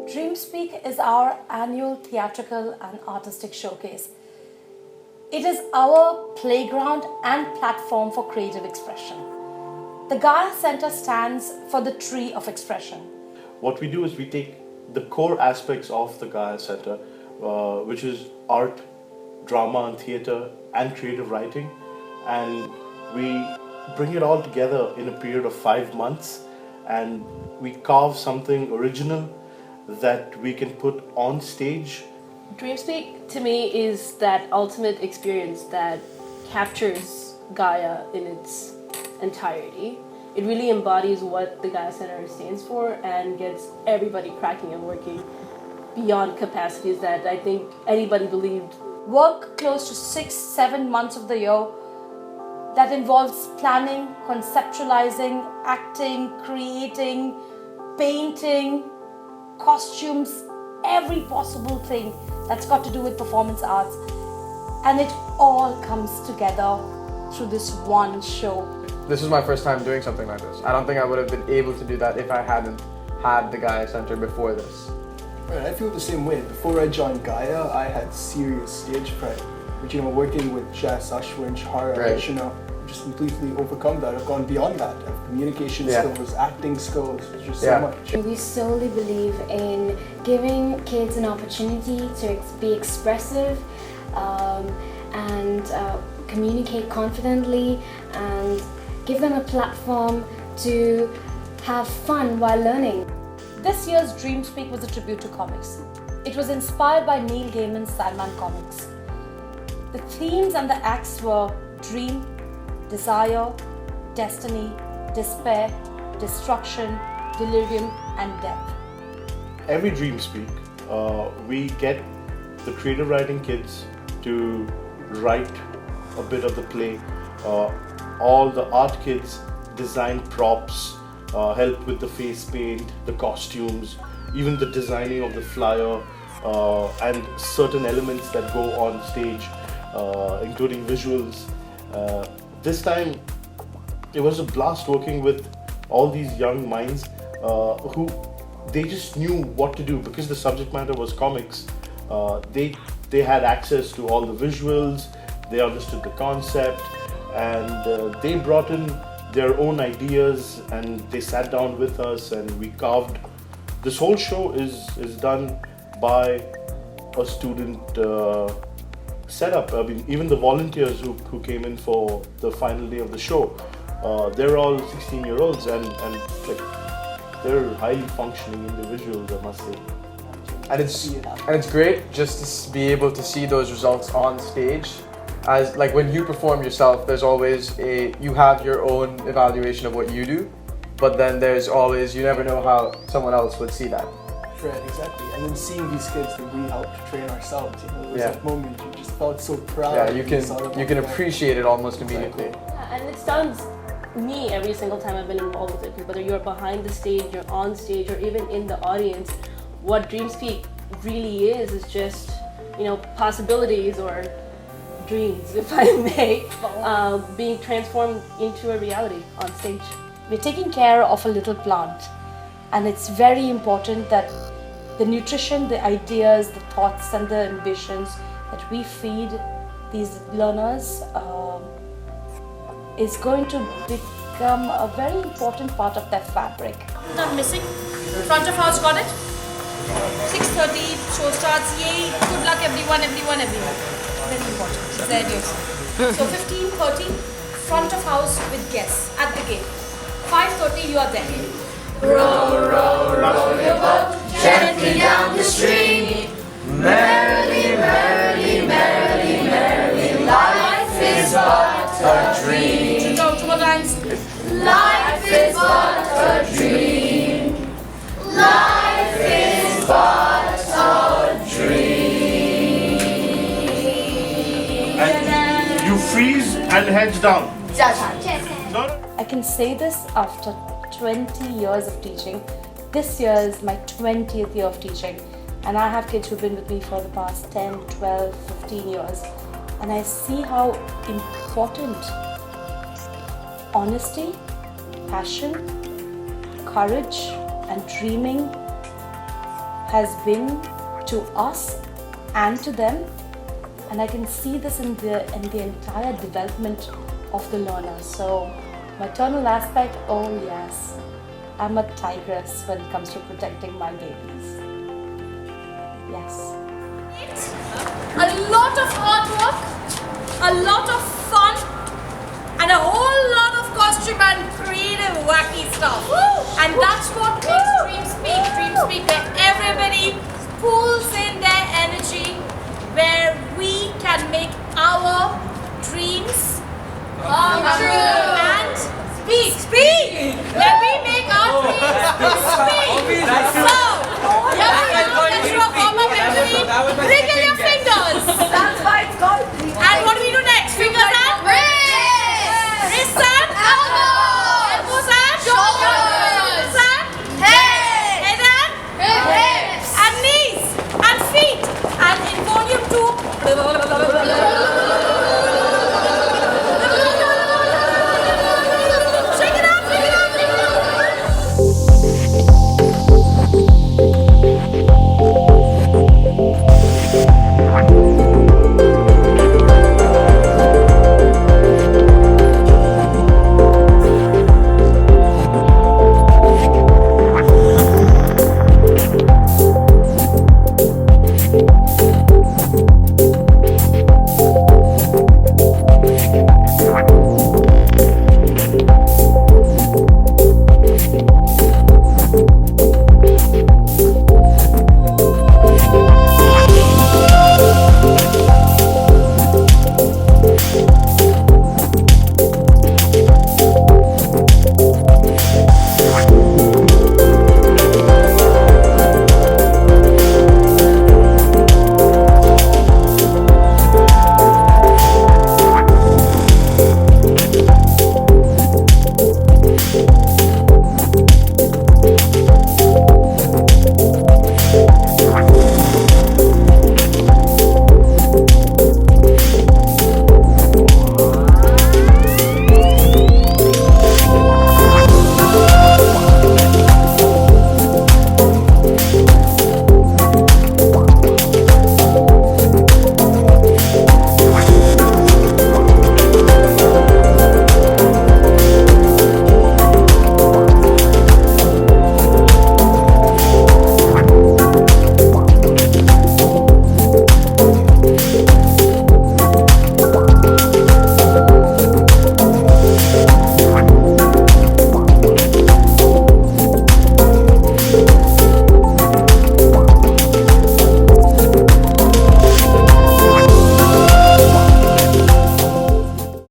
Dreamspeak is our annual theatrical and artistic showcase. It is our playground and platform for creative expression. The Gaia Centre stands for the tree of expression. What we do is we take the core aspects of the Gaia Centre, which is art, drama and theatre and creative writing, and we bring it all together in a period of 5 months, and we carve something original that we can put on stage. Dreamspeak to me is that ultimate experience that captures Gaia in its entirety. It really embodies what the Gaia Centre stands for and gets everybody cracking and working beyond capacities that I think anybody believed. Work close to 6-7 months of the year that involves planning, conceptualizing, acting, creating, painting, costumes, every possible thing that's got to do with performance arts. And it all comes together through this one show. This is my first time doing something like this. I don't think I would have been able to do that if I hadn't had the Gaia Centre before this. Right, I feel the same way. Before I joined Gaia, I had serious stage fright. But working with Jess, Ashwin, Shahara, Right. just completely overcome that. I've gone beyond that. I have communication skills, acting skills, just so much. We solely believe in giving kids an opportunity to be expressive and communicate confidently and give them a platform to have fun while learning. This year's Dreamspeak was a tribute to comics. It was inspired by Neil Gaiman's Sandman comics. The themes and the acts were dream, desire, destiny, despair, destruction, delirium and death. Every Dreamspeak, we get the creative writing kids to write a bit of the play. All the art kids design props, help with the face paint, the costumes, even the designing of the flyer, and certain elements that go on stage, including visuals. This time, it was a blast working with all these young minds who they just knew what to do because the subject matter was comics. They had access to all the visuals, they understood the concept, and they brought in their own ideas and they sat down with us and we carved. This whole show is done by a student setup. I mean, even the volunteers who came in for the final day of the show, they're all 16-year-olds and like they're highly functioning individuals, I must say. And it's great just to be able to see those results on stage. As like when you perform yourself, there's always you have your own evaluation of what you do, but then there's always, you never know how someone else would see that. Right, exactly. And then seeing these kids that we helped train ourselves, it was that moment you just felt so proud. Yeah, you can appreciate it almost immediately. And it stuns me every single time I've been involved with it, whether you're behind the stage, you're on stage, or even in the audience. What Dreamspeak really is just, possibilities or dreams, if I may, being transformed into a reality on stage. We're taking care of a little plant, and it's very important that the nutrition, the ideas, the thoughts and the ambitions that we feed these learners is going to become a very important part of their fabric. Not missing. Front of house got it? 6:30 show starts. Yay! Good luck everyone. Very important. There it is. So 15:30 front of house with guests at the gate. 5:30 you are there. Row, row, row your boat gently down the stream. Merrily, merrily, merrily, merrily, life is but a dream. Two more times. Life is but a dream. Life is but a dream. And you freeze and heads down. I can say this after 20 years of teaching. This year is my 20th year of teaching, and I have kids who've been with me for the past 10, 12, 15 years, and I see how important honesty, passion, courage and dreaming has been to us and to them, and I can see this in the entire development of the learner. So maternal aspect, oh yes, I'm a tigress when it comes to protecting my babies. Yes. A lot of hard work, a lot of fun, and a whole lot of costume and creative wacky stuff. And that's what makes Dreamspeak, where every